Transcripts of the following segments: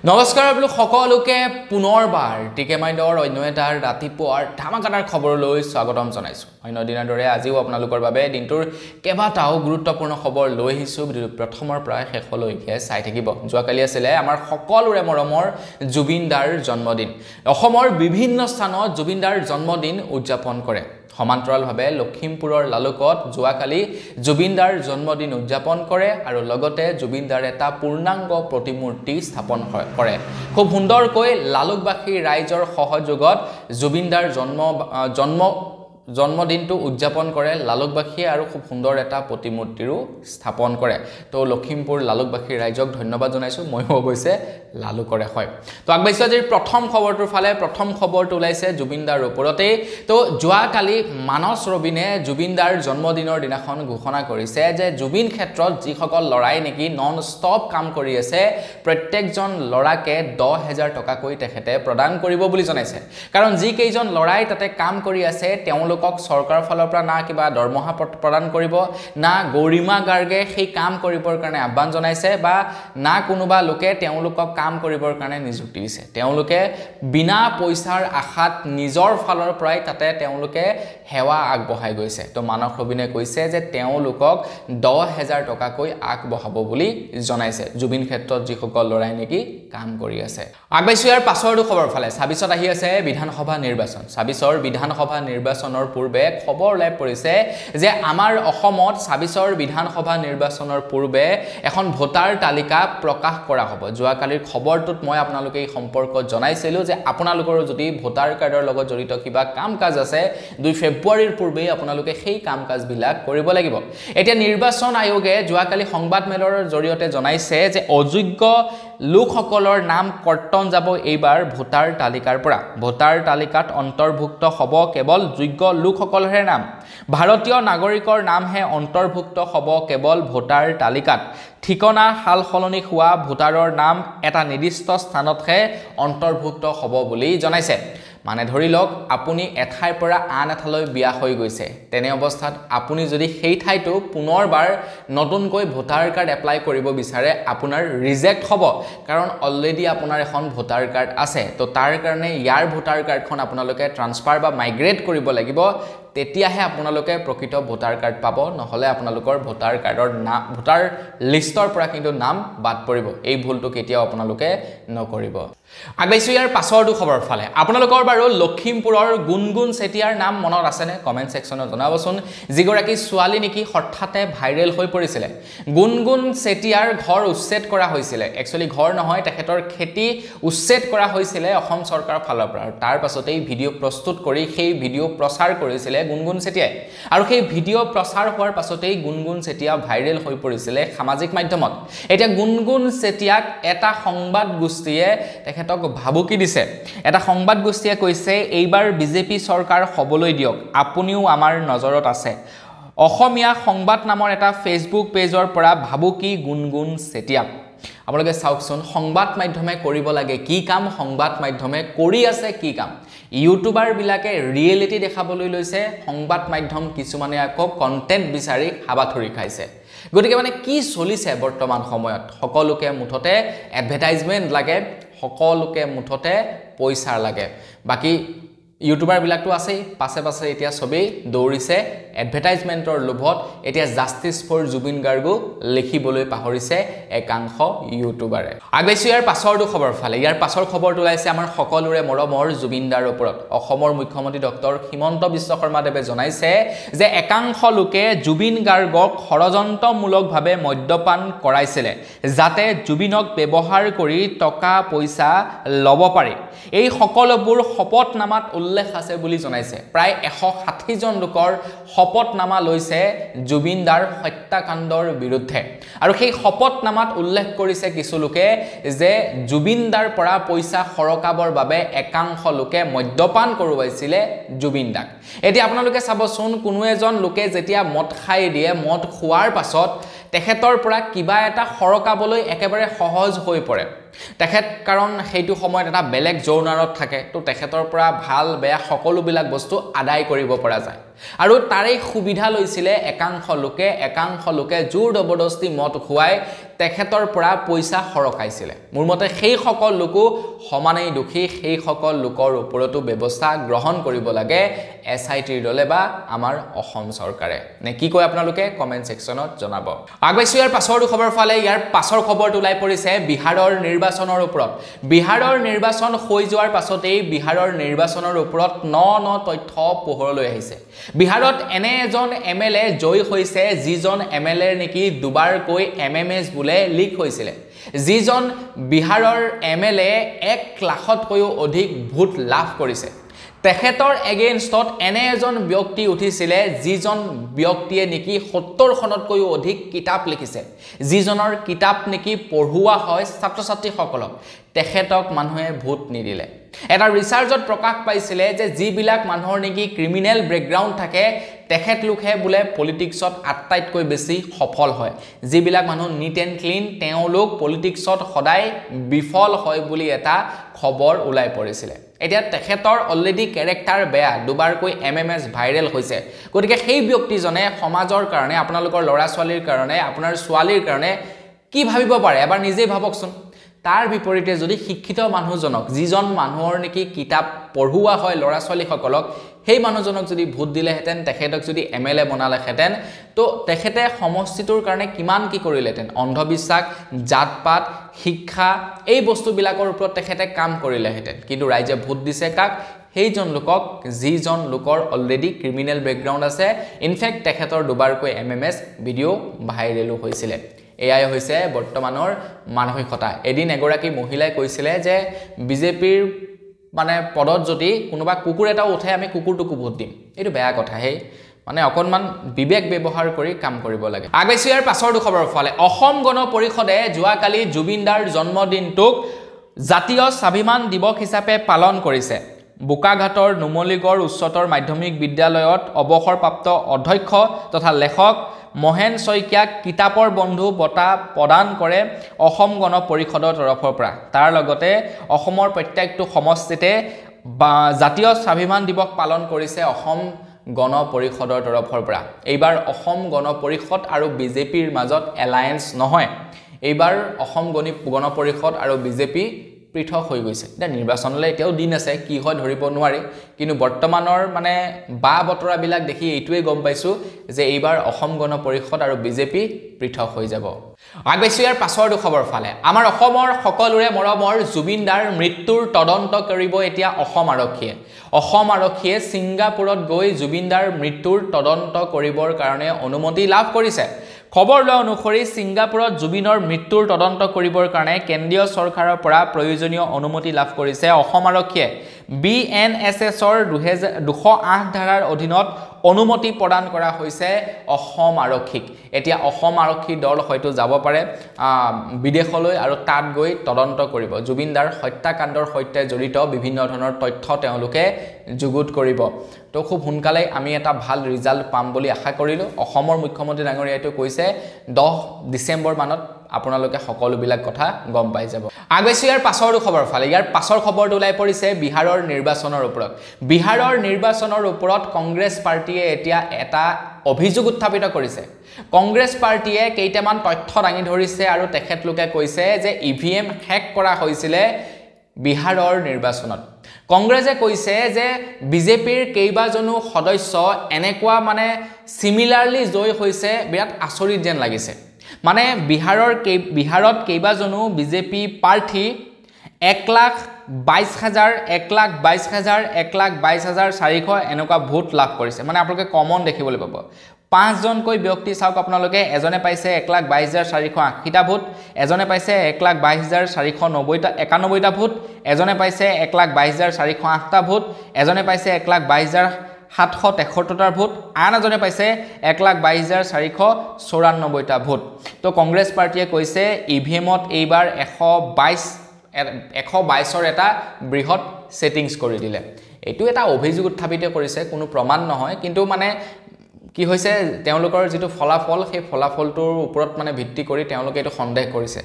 নমস্কাৰ আপোনালোক সকলোকে পুনৰবাৰ টিকে মাইণ্ডৰ অন্য এটাৰ ৰাতিপুৱাৰ ধামাকাদাৰ খবৰলৈ স্বাগতম জনাইছো। অন্য দিনৰ দৰে আজিও আপোনালোকৰ বাবে দিনটোৰ কেইবাটাও গুৰুত্বপূৰ্ণ খবৰ লৈ আহিছো। প্ৰথমৰ পৰা শেষলৈকে চাই থাকিব। যোৱাকালি আছিলে আমাৰ সকলোৰে মৰমৰ জুবিন দাৰ জন্মদিন। অসমৰ বিভিন্ন স্থানত জুবিন দাৰ জন্মদিন উদযাপন কৰে। সমান্তৰালভাৱে লখিমপুৰৰ লালুকত যোৱাকালি জুবিন দাৰ জন্মদিন উদযাপন কৰে আৰু লগতে জুবিন দাৰ এটা পূৰ্ণাংগ প্ৰতিমূৰ্তি স্থাপন কৰে। খুব সুন্দৰকৈ লালুকবাসী ৰাইজৰ সহযোগত জুবিন দাৰ জন্মদিনটো উদযাপন কৰে লালুকবাসীয়ে আৰু খুব সুন্দৰ এটা প্ৰতিমূৰ্তিৰো স্থাপন কৰে। তো লখিমপুৰ লালুকবাসী ৰাইজক ধন্যবাদ জনাইছো। মইও অৱশ্যে লালুকৰে হয়। তো আগবাইছো আজিৰ প্ৰথম খবৰটোৰ ফালে। প্ৰথম খবৰটো ওলাইছে জুবিন দাৰ ওপৰতে। তো যোৱাকালি মানস ৰবিনে জুবিন দাৰ জন্মদিনৰ দিনাখন ঘোষণা কৰিছে যে জুবিন ক্ষেত্ৰত যিসকল লৰাই নেকি নন ষ্টপ কাম কৰি আছে প্ৰত্যেকজন লৰাকে 10,000 টকাকৈ তেখেতে প্ৰদান কৰিব বুলি জনাইছে। কাৰণ যি কেইজন লৰাই তাতে কাম কৰি আছে তেওঁলোকক চৰকাৰৰ ফালৰ পৰা না কিবা দৰমহা প্ৰদান কৰিব, না গৰিমা গাৰ্গে সেই কাম কৰিবৰ কাৰণে আহ্বান জনাইছে বা না কোনোবা লোকে তেওঁলোকক কাম কৰিবৰ কাৰণে নিযুক্তি দিছে। তেওঁলোকে বিনা পইচাৰ আশাত নিজৰ ফালৰ পৰাই তাতে তেওঁলোকে সেৱা আগবঢ়াই গৈছে। তো মানস ৰবিনে কৈছে যে তেওঁলোকক 10,000 টকাকৈ আগবঢ়াব বুলি জনাইছে জুবিন ক্ষেত্ৰত যিসকল লৰাই নেকি কাম কৰি আছে। আগবাইছো ইয়াৰ পাছৰটো খবৰ ফালে। 26ত আহি আছে বিধানসভা নিৰ্বাচন। 26ৰ বিধানসভা নিৰ্বাচনৰ পূৰ্বে খবৰ ওলাই পৰিছে যে আমাৰ অসমত 26ৰ বিধানসভা নিৰ্বাচনৰ পূৰ্বে এখন ভোটাৰ তালিকা প্ৰকাশ কৰা হ'ব। যোৱাকালিৰ খবৰটোত মই আপোনালোকে এই সম্পৰ্কত জনাইছিলো যে আপোনালোকৰ যদি ভোটাৰ কাৰ্ডৰ লগত জড়িত কিবা কাম কাজ আছে 2 ফেব্ৰুৱাৰীৰ পূৰ্বে আপোনালোকে সেই কাম কাজবিলাক কৰিব লাগিব। এতিয়া নিৰ্বাচন আয়োগে যোৱাকালি সংবাদ মেলৰ জৰিয়তে জনাইছে যে অযোগ্য লোকসকলৰ নাম কৰ্তন যাব এইবাৰ ভোটাৰ তালিকাৰ পৰা। ভোটাৰ তালিকাত অন্তৰ্ভুক্ত হ'ব কেৱল যোগ্য লোকসকলৰহে নাম। ভাৰতীয় নাগৰিকৰ নামহে অন্তৰ্ভুক্ত হ'ব কেৱল ভোটাৰ তালিকাত। ঠিকনা সাল সলনি হোৱা ভোটাৰৰ নাম এটা নিৰ্দিষ্ট স্থানতহে অন্তৰ্ভুক্ত হ'ব বুলি জনাইছে। মানে ধৰি লওক আপুনি এঠাইৰ পৰা আন এঠাইলৈ বিয়া হৈ গৈছে, তেনে অৱস্থাত আপুনি যদি সেই ঠাইটো পুনৰবাৰ নতুনকৈ ভোটাৰ কাৰ্ড এপ্লাই কৰিব বিচাৰে আপোনাৰ ৰিজেক্ট হ'ব, কাৰণ অলৰেডি আপোনাৰ এখন ভোটাৰ কাৰ্ড আছে। তো তাৰ কাৰণে ইয়াৰ ভোটাৰ কাৰ্ডখন আপোনালোকে ট্ৰান্সফাৰ বা মাইগ্ৰেট কৰিব লাগিব, তেতিয়াহে আপোনালোকে প্ৰকৃত ভোটাৰ কাৰ্ড পাব, নহলে আপোনালোকৰ ভোটাৰ কাৰ্ডৰ ভোটাৰ লিষ্টৰ পৰা কিন্তু নাম বাদ পৰিব। এই ভুলটো কেতিয়াও আপোনালোকে নকৰিব। আগবাইছো ইয়াৰ পাছৰটো খবৰ ফালে। আপোনালোকৰ বাৰু লখিমপুৰৰ গুণগুণ চেতিয়াৰ নাম মনত আছেনে? কমেণ্ট ছেকশ্যনত জনাবচোন। যিগৰাকী ছোৱালী নেকি হঠাতে ভাইৰেল হৈ পৰিছিলে। গুণগুণ চেতিয়াৰ ঘৰ উচ্ছেদ কৰা হৈছিলে। একচুৱেলি ঘৰ নহয়, তেখেতৰ খেতি উচ্ছেদ কৰা হৈছিলে অসম চৰকাৰৰ ফালৰ পৰা। তাৰ পাছতেই ভিডিঅ' প্ৰস্তুত কৰি সেই ভিডিঅ' প্ৰচাৰ কৰিছিলে গুণগুণ চেতিয়াই। আৰু সেই ভিডিঅ' প্ৰচাৰ হোৱাৰ পাছতেই গুণগুণ চেতিয়া ভাইৰেল হৈ পৰিছিলে সামাজিক মাধ্যমত। এতিয়া গুণগুণ চেতিয়াক এটা সংবাদ গোষ্ঠীয়ে তেখেতক ভাবুকি দিছে। এটা সংবাদ গোষ্ঠীয়ে কৈছে এইবাৰ বিজেপি চৰকাৰ হ'বলৈ দিয়ক, আপুনিও আমাৰ নজৰত আছে। অসমীয়া সংবাদ নামৰ এটা ফেচবুক পেজৰ পৰা ভাবুকি গুণগুণ চেতিয়াক। আপোনালোকে চাওকচোন, সংবাদ মাধ্যমে কৰিব লাগে কি কাম, সংবাদ মাধ্যমে কৰি আছে কি কাম। ইউটিউবাৰ বিলাকে ৰিয়েলিটি দেখাবলৈ লৈছে, সংবাদ মাধ্যম কিছুমানে আকৌ কণ্টেণ্ট বিচাৰি হাবাথুৰি খাইছে। গতিকে মানে কি চলিছে বৰ্তমান সময়ত, সকলোকে মুঠতে এডভাৰটাইজমেণ্ট লাগে, সকলোকে মুঠতে পইচা লাগে। বাকী ইউটিউবাৰ বিলাকটো আছেই, পাছে পাছে এতিয়া সবেই দৌৰিছে এডভাৰটাইজমেণ্টৰ লোভত। এতিয়া জাষ্টিছ ফৰ জুবিন গাৰ্গো লিখিবলৈ পাহৰিছে একাংশ ইউটিউবাৰে। আগবাইছো ইয়াৰ পাছৰটো খবৰ ফালে। ইয়াৰ পাছৰ খবৰটো ওলাইছে আমাৰ সকলোৰে মৰমৰ জুবিন দাৰ ওপৰত। অসমৰ মুখ্যমন্ত্ৰী ডক্টৰ হিমন্ত বিশ্ব শৰ্মাদেৱে জনাইছে যে একাংশ লোকে জুবিন গাৰ্গক ষড়যন্ত্ৰমূলকভাৱে মদ্যপান কৰাইছিলে যাতে জুবিনক ব্যৱহাৰ কৰি টকা পইচা ল'ব পাৰে। এই সকলোবোৰ শপতনামাত উল্লেখ আছে বুলি জনাইছে। প্ৰায় 160 জন লোকৰ শপতনামা লৈছে জুবিন দাৰ হত্যাকাণ্ডৰ বিৰুদ্ধে। আৰু সেই শপতনামাত উল্লেখ কৰিছে কিছু লোকে যে জুবিন দাৰ পৰা পইচা সৰকাবৰ বাবে একাংশ লোকে মদ্যপান কৰোৱাইছিলে জুবিন দাক। এতিয়া আপোনালোকে চাবচোন, কোনো এজন লোকে যেতিয়া মদ খাই দিয়ে, মদ খোৱাৰ পাছত তেখেতৰ পৰা কিবা এটা সৰকাবলৈ একেবাৰে সহজ হৈ পৰে। তেখেত কাৰণ সেইটো সময়ত এটা বেলেগ জৌনাৰত থাকে তো তেখেতৰ পৰা ভাল বেয়া সকলোবিলাক বস্তু আদায় কৰিব পৰা যায় আৰু তাৰে সুবিধা লৈছিলে একাংশ লোকে জোৰ জবৰদস্তি মত খুৱাই তেখেতৰ পৰা পইচা হৰকাইছিলে মোৰ মতে সেই সকল লোকো সমানেই দুখী সেই সকল লোকৰ ওপৰতো ব্যৱস্থা গ্ৰহণ কৰিব লাগে এছআইটিৰ দলে বা আমাৰ অসম চৰকাৰে নে কি কয় আপোনালোকে কমেন্ট সেকশনত জনাব আগবাইছো ইয়াৰ পাছৰ খবৰ ফালে ইয়াৰ পাছৰ খবৰটো লাই পৰিছে বিহাৰৰ নিৰ্বাচনৰ ওপৰত বিহাৰৰ নিৰ্বাচন হৈ যোৱাৰ পাছতেই বিহাৰৰ নিৰ্বাচনৰ ওপৰত ন তথ্য পোহৰলৈ আহিছে বিহাৰত এনে এজন এমএলএ জয় হৈছে যিজন এমএলএৰ নেকি দুবাৰকৈ এমএমএছ বুলে লিক হৈছিল যিজন বিহাৰৰ এমএলএ 1 লাখতকৈও অধিক ভোট লাভ কৰিছে তেখেতৰ এগেইনষ্টত এনে এজন ব্যক্তি উঠিছিলে যিজন ব্যক্তিয়ে নেকি 70 খনতকৈও অধিক কিতাপ লিখিছে যিজনৰ কিতাপ নেকি পঢ়ুৱা হয় ছাত্ৰ-ছাত্ৰী সকলক তেখেতক মানুহে ভোট নিদিলে এটা ৰিচাৰ্জত প্ৰকাশ পাইছিলে যে যিবিলাক মানুহৰ নেকি ক্ৰিমিনেল ব্যাকগ্ৰাউণ্ড থাকে তেখেত লোকহে বুলে পলিটিক্সত আটাইতকৈ বেছি সফল হয় যিবিলাক মানুহ নিট এণ্ড ক্লিন তেওঁলোক পলিটিক্সত সদায় বিফল হয় বুলি এটা খবৰ ওলাই পৰিছিলে এতিয়া তেখেতৰ অলৰেডি ক্যাৰেক্টাৰ বেয়া দুবাৰকৈ এমএমএছ ভাইৰেল হৈছে গতিকে সেই ব্যক্তিজনে সমাজৰ কাৰণে আপোনালোকৰ ল'ৰা ছোৱালীৰ কাৰণে আপোনাৰ ছোৱালীৰ কাৰণে কি ভাবিব পাৰে এবাৰ নিজে ভাবকচোন তাৰ বিপৰীতে যদি শিক্ষিত মানুহজনক যিজন মানুহৰ নেকি কিতাপ পঢ়ুৱা হয় ল'ৰা ছোৱালী সকলক সেই মানুহজনক যদি ভোট দিলেহেঁতেন তেখেতক যদি এমএলএ বনালেহেঁতেন তো তেখেতে সমষ্টিটোৰ কাৰণে কিমান কি কৰিলেহেঁতেন অন্ধবিশ্বাস জাতপাত শিক্ষা এই বস্তুবিলাকৰ ওপৰত তেখেতে কাম কৰিলেহেঁতেন কিন্তু ৰাইজে ভোট দিছে কাক সেইজন লোকক যিজন লোকৰ অলৰেডি ক্ৰিমিনেল ব্যাকগ্ৰাউণ্ড আছে ইনফেক্ট তেখেতৰ দুবাৰকৈ এমএমএছ ভিডিঅ' ভাইৰেলো হৈছিলে এয়াই হৈছে বৰ্তমানৰ মানসিকতা এদিন এগৰাকী মহিলাই কৈছিলে যে বিজেপিৰ মানে পদত যদি কোনোবা কুকুৰ এটা উঠে আমি কুকুৰটোকো ভোট দিম এইটো বেয়া কথা হে মানে অকনমান বিবেক ব্যৱহাৰ কৰি কাম কৰিব লাগে আগবাইছো ইয়াৰ পাছৰ খবৰ ফালে অসম গণ পৰিষদে যোৱাকালি জুবিনদাৰ জন্মদিনটোক জাতীয় স্বাভিমান দিৱস হিচাপে পালন কৰিছে বোকাঘাটৰ নুমলীগড় উচ্চতৰ মাধ্যমিক বিদ্যালয়ত অৱসৰপ্ৰাপ্ত অধ্যক্ষ তথা লেখক মহেন শইকীয়াক কিতাপৰ বন্ধু বঁটা প্ৰদান কৰে অসম গণ পৰিষদৰ তৰফৰ পৰা তাৰ লগতে অসমৰ প্ৰত্যেকটো সমষ্টিতে জাতীয় স্বাভিমান দিৱস পালন কৰিছে অসম গণ পৰিষদৰ তৰফৰ পৰা এইবাৰ অসম গণ পৰিষদ আৰু বিজেপিৰ মাজত এলায়েন্স নহয় এইবাৰ অসম গণ পৰিষদ আৰু বিজেপি পৃথক হৈ গৈছে এটা নিৰ্বাচনলৈ এতিয়াও দিন আছে কি হয় ধৰিব নোৱাৰি কিন্তু বৰ্তমানৰ মানে বা বতৰাবিলাক দেখি এইটোৱে গম পাইছো যে এইবাৰ অসম গণ পৰিষদ আৰু বিজেপি পৃথক হৈ যাব আগবাইছো ইয়াৰ পাছৰ খবৰ ফালে আমাৰ অসমৰ সকলোৰে মৰমৰ জুবিনদাৰ মৃত্যুৰ তদন্ত কৰিব এতিয়া অসম আৰক্ষীয়ে ছিংগাপুৰত গৈ জুবিনদাৰ মৃত্যুৰ তদন্ত কৰিবৰ কাৰণে অনুমতি লাভ কৰিছে খবৰ লোৱা অনুসৰি ছিংগাপুৰত জুবিনৰ মৃত্যুৰ তদন্ত কৰিবৰ কাৰণে কেন্দ্ৰীয় চৰকাৰৰ পৰা প্ৰয়োজনীয় অনুমতি লাভ কৰিছে অসম আৰক্ষীয়ে বিএনএছএছৰ 208 ধাৰাৰ অধীনত অনুমতি প্ৰদান কৰা হৈছে অসম আৰক্ষীক এতিয়া অসম আৰক্ষী দল হয়তো যাব পাৰে বিদেশলৈ আৰু তাত গৈ তদন্ত কৰিব জুবিনদাৰ হত্যাকাণ্ডৰ সৈতে জড়িত বিভিন্ন ধৰণৰ তথ্য তেওঁলোকে যুগুত কৰিব তো খুব সোনকালে আমি এটা ভাল ৰিজাল্ট পাম বুলি আশা কৰিলো অসমৰ মুখ্যমন্ত্ৰী ডাঙৰীয়াটো কৈছে 10 ডিসেম্বৰ মানত আপোনালোকে সকলোবিলাক কথা গম পাই যাব আগবাইছো ইয়াৰ পাছৰ খবৰ ফালে ইয়াৰ পাছৰ খবৰটো ওলাই পৰিছে বিহাৰৰ নিৰ্বাচনৰ ওপৰত কংগ্ৰেছ পাৰ্টিয়ে এতিয়া এটা অভিযোগ উত্থাপিত কৰিছে কংগ্ৰেছ পাৰ্টিয়ে কেইটামান তথ্য দাঙি ধৰিছে আৰু তেখেতলোকে কৈছে যে ইভিএম হ্যাক কৰা হৈছিল বিহাৰৰ নিৰ্বাচনত কংগ্ৰেছে কৈছে যে বিজেপিৰ কেইবাজনো সদস্য এনেকুৱা মানে সিমিলাৰলি জয় হৈছে বিৰাট আচৰিত যেন লাগিছে মানে বিহাৰত কেইবাজনো বিজেপি প্ৰাৰ্থী 1,22,122,400 এনেকুৱা ভোট লাভ কৰিছে মানে আপোনালোকে কমন দেখিবলৈ পাব 5 জনকৈ ব্যক্তি চাওক আপোনালোকে এজনে পাইছে 1,22,480টা ভোট এজনে পাইছে 1,22,491টা ভোট এজনে পাইছে 1,22,408টা ভোট এজনে পাইছে 1,22,773টা ভোট আন এজনে পাইছে 1,22,494টা ভোট তো কংগ্ৰেছ পাৰ্টিয়ে কৈছে ইভিএমত এইবাৰ 122ৰ এটা বৃহৎ সেটিংস কৰি দিলে এটো এটা অভিযোগ উত্থাপিত কৰিছে কোনো প্ৰমাণ নহয় কিন্তু মানে কি হৈছে তেওঁলোকৰ যেটো ফলাফল সেই ফলাফলটোৰ ওপৰত মানে ভিত্তি কৰি তেওঁলোকে এটো সন্দেহ কৰিছে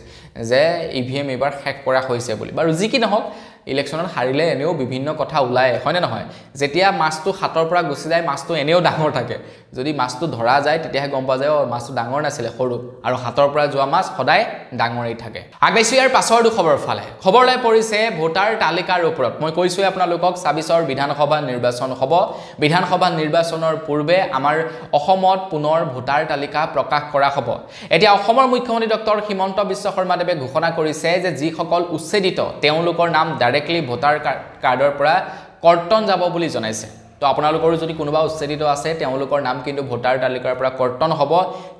যে ইভিএম এবাৰ হেক কৰা হৈছে বুলি বাৰু যি কি নহওক ইলেকশনত হাৰিলে এনেও বিভিন্ন কথা ওলায় হয়নে নহয় যেতিয়া মাছটো হাতৰ পৰা গুছি যায় মাছটো এনেও ডাঙৰ থাকে যদি মাছটো ধৰা যায় তেতিয়াহে গম পোৱা যায় মাছটো ডাঙৰ নাছিলে সৰু আৰু হাতৰ পৰা যোৱা মাছ সদায় ডাঙৰেই থাকে আগবাইছো ইয়াৰ পাছৰ দু খবৰ ফালে খবৰলৈ পৰিছে ভোটাৰ তালিকাৰ ওপৰত মই কৈছো আপোনালোকক ২৬ৰ বিধানসভা নিৰ্বাচন হ'ব বিধানসভা নিৰ্বাচনৰ পূৰ্বে আমাৰ অসমত পুনৰ ভোটাৰ তালিকা প্ৰকাশ কৰা হ'ব এতিয়া অসমৰ মুখ্যমন্ত্ৰী ডক্টৰ হিমন্ত বিশ্ব শৰ্মাদেৱে ঘোষণা কৰিছে যে যিসকল উচ্ছেদিত তেওঁলোকৰ নাম ডাইৰেক্টলি ভোটাৰ কাৰ্ডৰ পৰা কৰ্তন যাব বুলি জনাইছে তো আপোনালোকৰ যদি কোনোবা উচ্ছেদিত আছে তেওঁলোকৰ নাম কিন্তু ভোটাৰ তালিকাৰ পৰা কৰ্তন হ'ব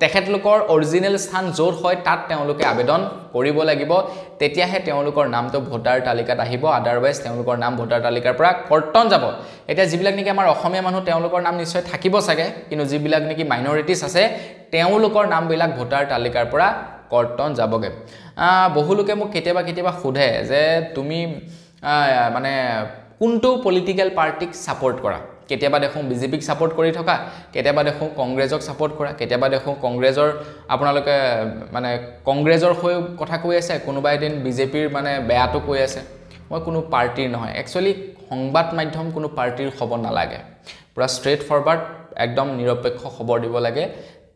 তেখেতলোকৰ অৰিজিনেল স্থান য'ত হয় তাত তেওঁলোকে আবেদন কৰিব লাগিব তেতিয়াহে তেওঁলোকৰ নামটো ভোটাৰ তালিকাত আহিব আদাৰৱাইজ তেওঁলোকৰ নাম ভোটাৰ তালিকাৰ পৰা কৰ্তন যাব এটা যিবিলাক নেকি আমাৰ অসমীয়া মানুহ তেওঁলোকৰ নাম নিশ্চয় থাকিব চাগে কিন্তু যিবিলাক নেকি মাইনৰিটিজ আছে তেওঁলোকৰ নামবিলাক ভোটাৰ তালিকাৰ পৰা কৰ্তন যাবগে বহুলোকে মোক কেতিয়াবা সোধে যে তুমি মানে কোনটো পলিটিক্যাল পাৰ্টিক সাপোৰ্ট কৰা কেতিয়াবা দেখো বিজেপিক সাপোৰ্ট কৰি থকা কেতিয়াবা দেখো কংগ্ৰেছক সাপোৰ্ট কৰা কেতিয়াবা দেখো কংগ্ৰেছৰ আপোনালোকে মানে কংগ্ৰেছৰ হৈ কথা কৈ আছে কোনোবা এদিন বিজেপিৰ মানে বেয়াটো কৈ আছে মই কোনো পাৰ্টিৰ নহয় একচুয়ালি সংবাদ মাধ্যম কোনো পাৰ্টিৰ খবৰ নালাগে পুৰা ষ্ট্ৰেট ফৰৱাৰ্ড একদম নিৰপেক্ষ খবৰ দিব লাগে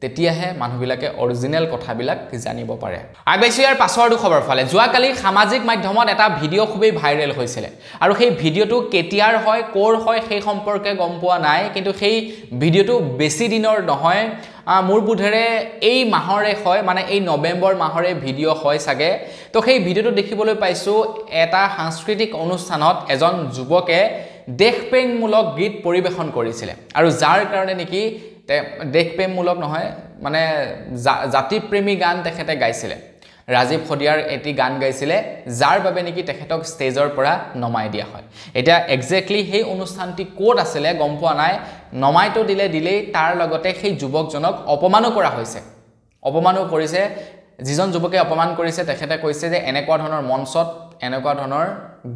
তেতিয়াহে মানুহবিলাকে অৰিজিনেল কথাবিলাক জানিব পাৰে আগবাইছো ইয়াৰ পাছৰটো খবৰ ফালে যোৱাকালি সামাজিক মাধ্যমত এটা ভিডিঅ' খুবেই ভাইৰেল হৈছিল আৰু সেই ভিডিঅ'টো কেতিয়াৰ হয় কোৰ হয় সেই সম্পৰ্কে গম পোৱা নাই কিন্তু সেই ভিডিঅ'টো বেছি দিনৰ নহয় মোৰ বুধেৰে এই মাহৰে হয় মানে এই নৱেম্বৰ মাহৰে ভিডিঅ' হয় সাগে তো সেই ভিডিঅ'টো দেখিবলৈ পাইছো এটা সাংস্কৃতিক অনুষ্ঠানত এজন যুৱকে দেশপ্ৰেমমূলক গীত পৰিবেশন কৰিছিল আৰু যাৰ কাৰণে নেকি দেশপ্ৰেমমূলক নহয় মানে জাতিপ্ৰেমী গান তেখেতে গাইছিলে ৰাজীৱ খদিয়াৰ এটি গান গাইছিলে যাৰ বাবে নেকি তেখেতক ষ্টেজৰ পৰা নমাই দিয়া হয় এটা এক্স্যাক্টলি সেই অনুষ্ঠানটি কোড আছিল গম পোৱা নাই নমাইটো দিলেই তাৰ লগতে সেই যুৱকজনক অপমানো কৰা হৈছে অপমানো কৰিছে যিজন যুৱকে অপমান কৰিছে তেখেতে কৈছে যে এনেকুৱা ধৰণৰ মঞ্চত এনেকুৱা ধৰণৰ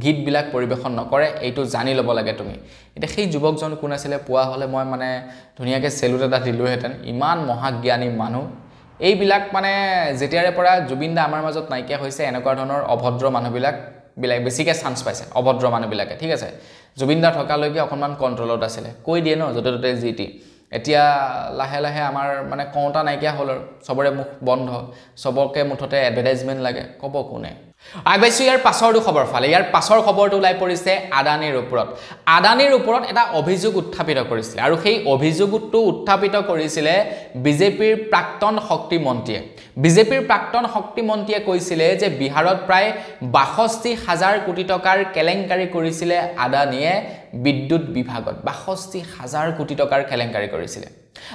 গীতবিলাক পৰিবেশন নকৰে এইটো জানি ল'ব লাগে তুমি এটা সেই যুৱকজন কোন আছিল পোৱা হলে মই মানে ধুনিয়াকে সেলুট এটা দিলোহেতেন ইমান মহাজ্ঞানী মানুহ এইবিলাক মানে যেতিয়াৰে পৰা জুবিনদা আমাৰ মাজত নাইকিয়া হৈছে এনেকুৱা ধৰণৰ অভদ্ৰ মানুহবিলাক বেছিকে চান্স পাইছে অভদ্ৰ মানুহবিলাকে ঠিক আছে জুবিনদা থকালৈকে অকনমান কন্ট্ৰলত আছিল কৈ দিয়ে ন যতে ততে জিটি এতিয়া লাহে লাহে আমাৰ মানে কওঁতা নাইকিয়া হ'ল সবৰে মুখ বন্ধ সবকে মুঠতে এডভাৰটাইজমেন্ট লাগে কব কোনে আগবাইছো ইয়াৰ পাছৰটো খবৰ ফালে ইয়াৰ পাছৰ খবৰটো ওলাই পৰিছে আদানিৰ ওপৰত এটা অভিযোগ উত্থাপিত কৰিছিল আৰু সেই অভিযোগটো উত্থাপিত কৰিছিল বিজেপিৰ প্ৰাক্তন শক্তি মন্ত্ৰীয়ে কৈছিল যে বিহাৰত প্ৰায় ৬২,০০০ কোটি টকাৰ কেলেংকাৰী কৰিছিল আদানিয়ে বিদ্যুৎ বিভাগত ৬২,০০০ কোটি টকাৰ কেলেংকাৰী কৰিছিল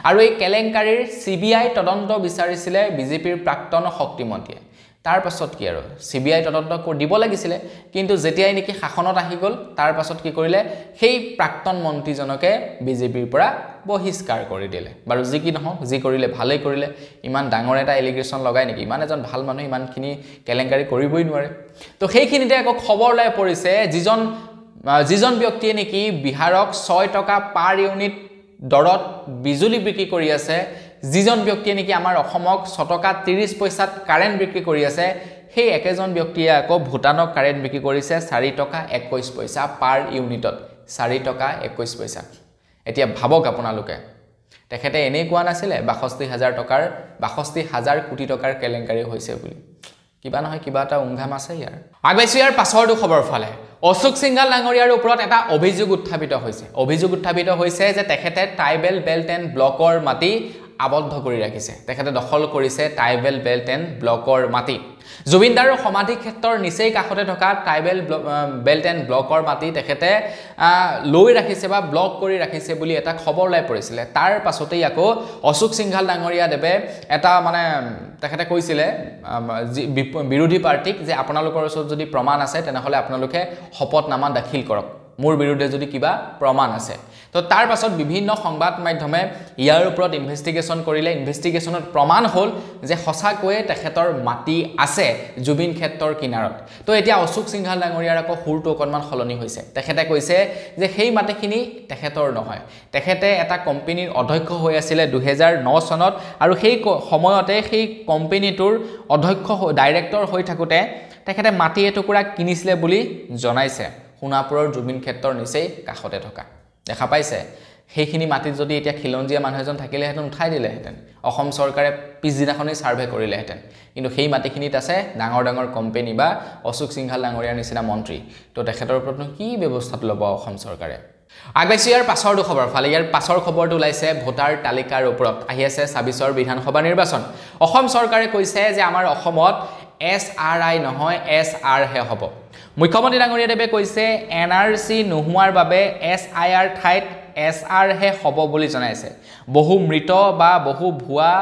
আৰু এই কেলেংকাৰীৰ সিবিআই তদন্ত বিচাৰিছিল বিজেপিৰ প্ৰাক্তন শক্তি মন্ত্ৰীয়ে তাৰ পাছত কি আৰু সিবিআই তদন্ত দিব লাগিছিল কিন্তু যেতিয়াই নেকি শাসনত আহি গল তাৰ পাছত কি কৰিলে সেই প্ৰাক্তন মন্ত্ৰীজনকে বিজেপিৰ পৰা বহিষ্কাৰ কৰি দিলে বাৰু যি কি নহওক যি কৰিলে ভালেই কৰিলে ইমান ডাঙৰ এটা এলিগেশন লগাই নেকি ইমান এজন ভাল মানুহ ইমানখিনি কেলেংকাৰী কৰিবই নোৱাৰে তো সেইখিনিতে আকৌ খবৰ লাই পৰিছে যিজন ব্যক্তিয়ে নেকি বিহাৰক 6 টকা পাৰ ইউনিট দৰত বিজুলী বিক্ৰী কৰি আছে যিজন ব্যক্তিয়ে নেকি আমাৰ অসমক 6 টকা 30 পইচাত কাৰেন্ট বিক্ৰী কৰি আছে সেই একেজন ব্যক্তিয়ে আকৌ ভুটানক কাৰেন্ট বিক্ৰী কৰিছে 4 টকা 21 পইচা পাৰ ইউনিটত 4 টকা 21 পইচা এতিয়া ভাবক আপোনালোকে তেখেতে এনেই কোৱা নাছিলে ৬২,০০০ কোটি টকাৰ কেলেংকাৰী হৈছে বুলি কিবা নহয় কিবা এটা উংঘাম আছে ইয়াৰ আগবাইছো ইয়াৰ পাছৰটো খবৰ ফালে অশোক সিংঘাল ডাঙৰীয়াৰ ওপৰত এটা অভিযোগ উত্থাপিত হৈছে যে তেখেতে ট্ৰাইবেল বেল্ট এণ্ড ব্লকৰ মাটি আবদ্ধ কৰি ৰাখিছে তেখেতে দখল কৰিছে ট্ৰাইবেল বেল্ট এণ্ড ব্লকৰ মাটি জুবিনদাৰৰ সমাধি ক্ষেত্ৰৰ নিচেই কাষতে থকা ট্ৰাইবেল বেল্ট এণ্ড ব্লকৰ মাটি তেখেতে লৈ ৰাখিছে বা ব্লক কৰি ৰাখিছে বুলি এটা খবৰ লাই পৰিছিল তাৰ পাছতেই আকৌ অশোক সিংঘাল ডাঙৰীয়া দেৱে এটা মানে তেখেতে কৈছিলে বিৰোধী পাৰ্টিক যে আপোনালোকৰ ওচৰত যদি প্ৰমাণ আছে তেনেহলে আপোনালোকে শপতনামা দাখিল কৰক মোৰ বিৰুদ্ধে যদি কিবা প্ৰমাণ আছে তো তাৰ পাছত বিভিন্ন সংবাদ মাধ্যমে ইয়াৰ ওপৰত ইনভেষ্টিগেশ্যন কৰিলে ইনভেষ্টিগেশ্যনত প্ৰমাণ হ'ল যে সঁচাকৈয়ে তেখেতৰ মাটি আছে জুবিন ক্ষেত্ৰৰ কিনাৰত তো এতিয়া অশোক সিংঘাল ডাঙৰীয়াৰ আকৌ সুৰটো অকণমান সলনি হৈছে তেখেতে কৈছে যে সেই মাটিখিনি তেখেতৰ নহয় তেখেতে এটা কোম্পানীৰ অধ্যক্ষ হৈ আছিল 2009 চনত আৰু সেই সময়তে সেই কোম্পানীটোৰ অধ্যক্ষ ডাইৰেক্টৰ হৈ থাকোতে তেখেতে মাটি এটুকুৰা কিনিছিলে বুলি জনাইছে সোণাপুৰৰ জুবিন ক্ষেত্ৰৰ নিচেই কাষতে থকা দেখা পাইছে সেইখিনি মাটিত যদি এতিয়া খিলঞ্জীয়া মানুহ এজন থাকিলেহেঁতেন উঠাই দিলেহেঁতেন অসম চৰকাৰে পিছদিনাখনেই ছাৰ্ভে কৰিলেহেঁতেন কিন্তু সেই মাটিখিনিত আছে ডাঙৰ ডাঙৰ কোম্পানী বা অশোক সিংঘাল ডাঙৰীয়াৰ নিচিনা মন্ত্ৰী তো তেখেতৰ ওপৰতনো কি ব্যৱস্থাটো ল'ব অসম চৰকাৰে আগবাইছো ইয়াৰ পাছৰটো খবৰ ফালে ইয়াৰ পাছৰ খবৰটো ওলাইছে ভোটাৰ তালিকাৰ ওপৰত আহি আছে 26ৰ বিধানসভা নিৰ্বাচন অসম চৰকাৰে কৈছে যে আমাৰ অসমত SRI নহয় SR হে হ'ব মুখ্যমন্ত্ৰী ডাঙৰীয়াদেৱে কৈছে NRC নোহোৱাৰ বাবে SIR ঠাইত SR হে হ'ব বুলি জনাইছে বহু মৃত বা বহু ভুৱা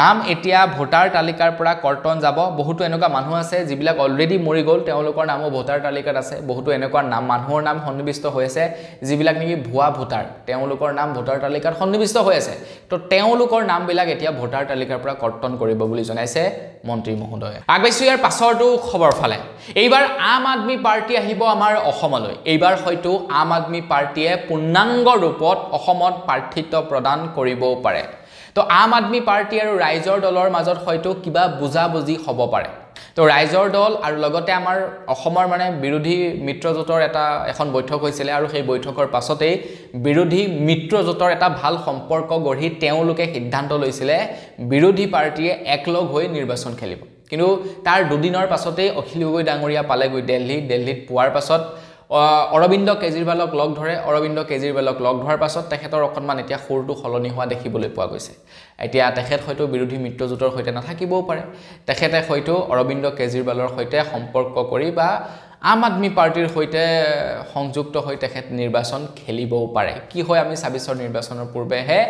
নাম এতিয়া ভোটাৰ তালিকাৰ পৰা কৰ্তন যাব বহুতো এনেকুৱা মানুহ আছে যিবিলাক অলৰেডি মৰি গ'ল তেওঁলোকৰ নামো ভোটাৰ তালিকাত আছে বহুতো এনেকুৱা নাম মানুহৰ নাম সন্নিবিষ্ট হৈ আছে যিবিলাক নেকি ভুৱা ভোটাৰ তেওঁলোকৰ নাম ভোটাৰ তালিকাত সন্নিবিষ্ট হৈ আছে তো তেওঁলোকৰ নামবিলাক এতিয়া ভোটাৰ তালিকাৰ পৰা কৰ্তন কৰিব বুলি জনাইছে মন্ত্ৰী মহোদয়ে আগবাইছো ইয়াৰ পাছৰটো খবৰ ফালে এইবাৰ আম আদমি পাৰ্টি আহিব আমাৰ অসমলৈ এইবাৰ হয়তো আম আদমি পাৰ্টিয়ে পূৰ্ণাংগ ৰূপত অসমত প্ৰাৰ্থিত্ব প্ৰদান কৰিবও পাৰে তো আম আদমি পাৰ্টি আৰু ৰাইজৰ দলৰ মাজত হয়তো কিবা বুজাবুজি হ'ব পাৰে তো ৰাইজৰ দল আৰু লগতে আমাৰ অসমৰ মানে বিৰোধী মিত্ৰজোঁটৰ এখন বৈঠক হৈছিল আৰু সেই বৈঠকৰ পাছতেই বিৰোধী মিত্ৰজোঁটৰ এটা ভাল সম্পৰ্ক গঢ়ি তেওঁলোকে সিদ্ধান্ত লৈছিলে বিৰোধী পাৰ্টিয়ে একলগ হৈ নিৰ্বাচন খেলিব কিন্তু তাৰ দুদিনৰ পাছতেই অখিল গগৈ ডাঙৰীয়া পালেগৈ দিল্লীত পোৱাৰ পাছত অৰবিন্দ কেজৰিৱালক লগ ধৰে অৰবিন্দ কেজৰিৱালক লগ ধৰাৰ পাছত তেখেতৰ অকণমান এতিয়া সুৰটো সলনি হোৱা দেখিবলৈ পোৱা গৈছে এতিয়া তেখেত হয়তো বিৰোধী মিত্ৰজোঁটৰ সৈতে নাথাকিবও পাৰে তেখেতে হয়তো অৰবিন্দ কেজৰিৱালৰ সৈতে সম্পৰ্ক কৰি বা আম আদমি পাৰ্টিৰ সৈতে সংযুক্ত হৈ তেখেত নিৰ্বাচন খেলিবও পাৰে কি হয় আমি 26ৰ নিৰ্বাচনৰ পূৰ্বেহে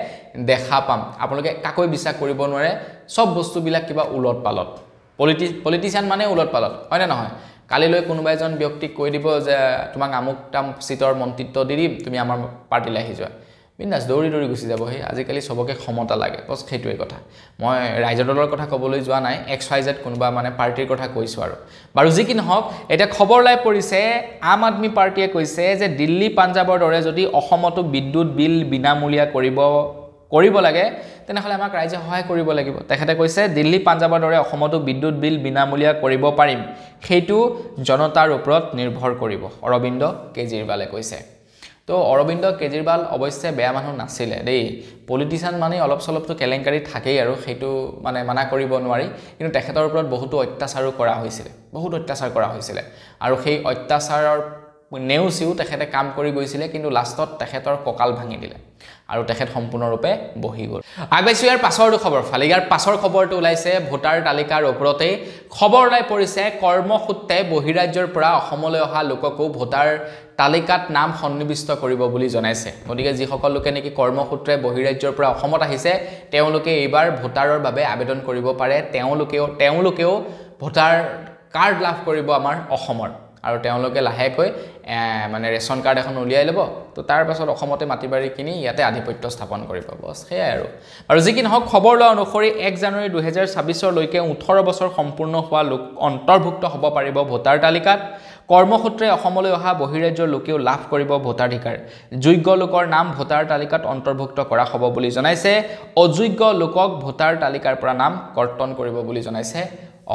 দেখা পাম আপোনালোকে কাকৈ বিশ্বাস কৰিব নোৱাৰে সব বস্তুবিলাক কিবা উলট পালট পলিটিচিয়ান মানে উলট পালট হয় না নহয় কালিলৈ কোনোবা এজন ব্যক্তিক কৈ দিব যে তোমাক আমুকটা সিটৰ মন্ত্ৰিত্ব দি দিম তুমি আমাৰ পাৰ্টিলৈ আহি যোৱা বিন্দাস দৌৰি গুচি যাব হে আজিকালি সবকে ক্ষমতা লাগে বস সেইটোৱে কথা মই ৰাইজৰ দলৰ কথা ক'বলৈ যোৱা নাই XYZ কোনোবা মানে পাৰ্টিৰ কথা কৈছো আৰু বাৰু যি কি নহওক এটা খবৰ লাই পৰিছে আম আদমি পাৰ্টিয়ে কৈছে যে দিল্লী পাঞ্জাবৰ দৰে যদি অসমতো বিদ্যুৎ বিল বিনামূলীয়া কৰিব লাগে তেনেহলে আমাক ৰাইজে সহায় কৰিব লাগিব তেখেতে কৈছে দিল্লী পাঞ্জাবৰ দৰে অসমতো বিদ্যুৎ বিল বিনামূলীয়া কৰিব পাৰিম সেইটো জনতাৰ ওপৰত নিৰ্ভৰ কৰিব অৰবিন্দ কেজৰিৱালে কৈছে তো অৰবিন্দ কেজৰিৱাল অৱশ্যে বেয়া মানুহ নাছিলে দেই পলিটিচিয়ান মানে অলপ চলপটো কেলেংকাৰী থাকেই আৰু সেইটো মানে মানা কৰিব নোৱাৰি কিন্তু তেখেতৰ ওপৰত বহুতো অত্যাচাৰো কৰা হৈছিল আৰু সেই অত্যাচাৰৰ নেউচিও তেখেতে কাম কৰি গৈছিলে কিন্তু লাষ্টত তেখেতৰ ককাল ভাঙি দিলে আৰু তেখেত সম্পূৰ্ণৰূপে বহি গ'ল আগবাইছো ইয়াৰ পাছৰটো খবৰ ফালে ইয়াৰ পাছৰ খবৰটো ওলাইছে ভোটাৰ তালিকাৰ ওপৰতে খবৰ লাই পৰিছে কৰ্মসূত্ৰে বহিৰাজ্যৰ পৰা অসমলৈ অহা লোককো ভোটাৰ তালিকাত নাম সন্নিবিষ্ট কৰিব বুলি জনাইছে গতিকে যিসকল লোকে নেকি কৰ্মসূত্ৰে বহিৰাজ্যৰ পৰা অসমত আহিছে তেওঁলোকে এইবাৰ ভোটাৰৰ বাবে আবেদন কৰিব পাৰে তেওঁলোকেও ভোটাৰ কাৰ্ড লাভ কৰিব আমাৰ অসমৰ আৰু তেওঁলোকে লাহেকৈ মানে ৰেশন কাৰ্ড এখন উলিয়াই ল'ব তো তাৰ পাছত অসমতে মাটিবাৰী কিনি ইয়াতে আধিপত্য স্থাপন কৰিব বস সেয়াই আৰু যি কি নহওক খবৰ লোৱা অনুসৰি 1 জানুৱাৰী 2026 লৈকে 18 বছৰ সম্পূৰ্ণ হোৱা লোক অন্তৰ্ভুক্ত হ'ব পাৰিব ভোটাৰ তালিকাত কৰ্মসূত্ৰে অসমলৈ অহা বহিৰাজ্যৰ লোকেও লাভ কৰিব ভোটাধিকাৰ যোগ্য লোকৰ নাম ভোটাৰ তালিকাত অন্তৰ্ভুক্ত কৰা হ'ব বুলি জনাইছে অযোগ্য লোকক ভোটাৰ তালিকাৰ পৰা নাম কৰ্তন কৰিব বুলি জনাইছে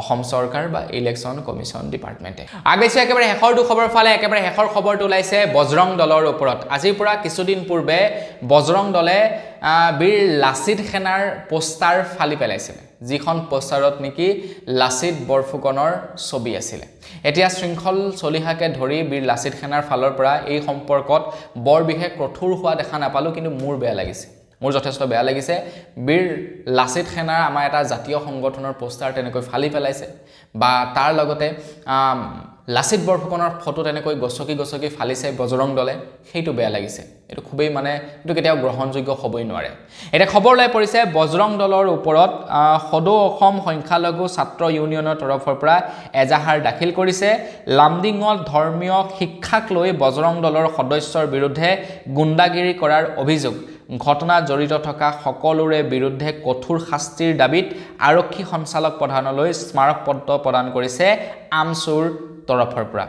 অসম চৰকাৰ বা ইলেকশ্যন কমিশ্যন ডিপাৰ্টমেণ্টে আগবাইছে একেবাৰে শেষৰ খবৰ ফালে একেবাৰে শেষৰ খবৰটো ওলাইছে বজৰং দলৰ ওপৰত আজিৰ পৰা কিছুদিন পূৰ্বে বজৰং দলে বীৰ লাচিত সেনাৰ পোষ্টাৰ ফালি পেলাইছিল যিখন পোষ্টাৰত নেকি লাচিত বৰফুকনৰ ছবি আছিল এতিয়া শৃংখল চলিহাকে ধৰি বীৰ লাচিত সেনাৰ ফালৰ পৰা এই সম্পৰ্কত বৰ বিশেষ কঠোৰ হোৱা দেখা নাপালো কিন্তু মোৰ বেয়া লাগিছে মোৰ যথেষ্ট বেয়া লাগিছে বীৰ লাচিত সেনাৰ আমাৰ এটা জাতীয় সংগঠনৰ পোষ্টাৰ তেনেকৈ ফালি পেলাইছে বা তাৰ লগতে লাচিত বৰফুকনৰ ফটো তেনেকৈ গছকি ফালিছে বজৰং দলে সেইটো বেয়া লাগিছে এটো খুবেই মানে এটো কেতিয়াও গ্ৰহণযোগ্য হ'বই নোৱাৰে এটা খবৰ লাই পৰিছে বজৰং দলৰ ওপৰত সদৌ অসম সংখ্যালঘু ছাত্ৰ ইউনিয়নৰ তৰফৰ পৰা এজাহাৰ দাখিল কৰিছে লামডিঙত ধৰ্মীয় শিক্ষাক লৈ বজৰং দলৰ সদস্যৰ বিৰুদ্ধে গুণ্ডাগিৰি কৰাৰ অভিযোগ ঘটনা জড়িত থকা সকলোৰে বিৰুদ্ধে কঠোৰ শাস্তিৰ দাবীত আৰক্ষী সঞ্চালক প্ৰধানলৈ স্মাৰক পত্ৰ প্ৰদান কৰিছে আমচুৰ তৰফৰ পৰা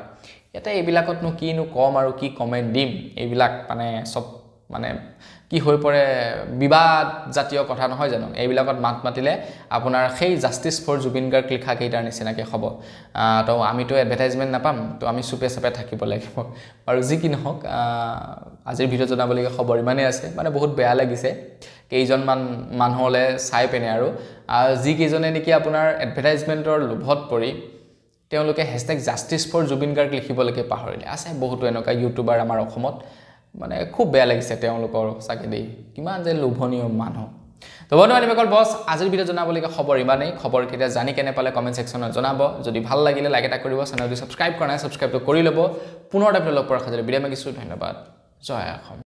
এটা এইবিলাকতনো কিনো কম আৰু কি কমেন্ট দিম এইবিলাক মানে সব মানে কি হৈ পৰে বিবাদ জাতীয় কথা নহয় জানো এইবিলাকত মাত মাতিলে আপোনাৰ সেই জাস্টিস ফৰ জুবিন গাৰ্গ লিখা কেইটাৰ নিচিনাকে হ'ব তো আমিতো এডভাৰটাইজমেন্ট নাপাম তো আমি সুপে সাপে থাকিব লাগিব আৰু যি কি নহওক আজিৰ ভিডিও জনাবলগীয়া খবৰ ইমানেই আছে মানে বহুত বেয়া লাগিছে কেইজনমান মানুহলে চাই পেনে আৰু যি কেইজনে নেকি আপোনাৰ এডভাৰটাইজমেন্টৰ লোভত পৰি তেওঁলোকে #justice4jubin garg লিখিবলৈকে পাহৰিলে আছে বহুতো এনেকা ইউটিউবাৰ আমাৰ অসমত মানে খুব বেয়া লাগিছে তেওঁলোকৰ সাকে দেই কিমান যে লোভনীয় মানুহ তো বন্ধুবান্ধৱ সকল বস আজিৰ ভিডিও জনাবলগীয়া খবৰ ইমানেই খবৰ কেতিয়া জানি কেনে পালে কমেন্ট সেকশনত জনাব যদি ভাল লাগিলে লাইক এটা কৰিব চেনেলটো সাবস্ক্ৰাইব কৰা নাই সাবস্ক্ৰাইব কৰি ল'ব পুনৰ এটা ভিডিও লগ পোৱাৰ খাতিৰে বিদায় মাগিছো ধন্যবাদ জয় অসম